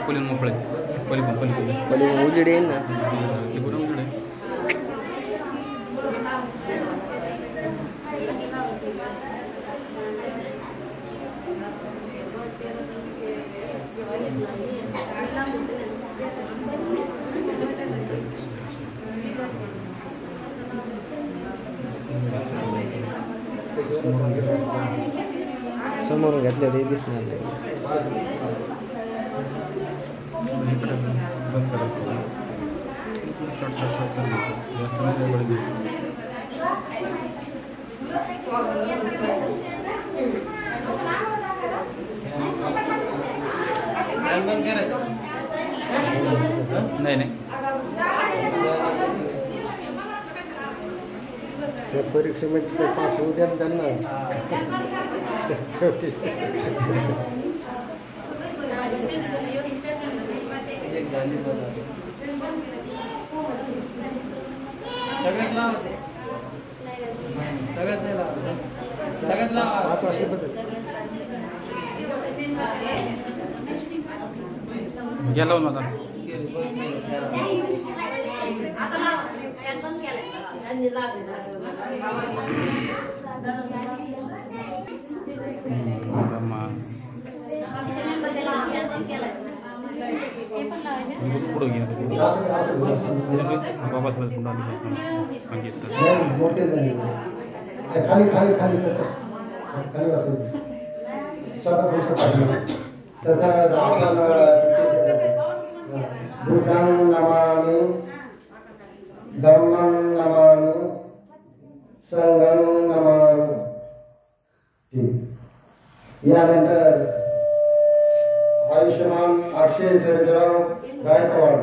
पलीन मोकळे पली उजेड येईल ना. ते पुढे उजेड आहे. समोरून घेतलं रे दिसणार नाही. नाही नाही त्या परीक्षेमध्ये ते पास होऊ द्या ना त्यांना. पाच वर्षाबद्दल गेलो माझा पुढं घ्या बाबा पुन्हा मोठे झाले. खाली खाली खाली खाली वाचून स्वतः पैसा पाहिजे तसं बुद्धं नमामि धम्मं नमामि संघं नमामि. यानंतर आयुष्यमान 800 गायकवाड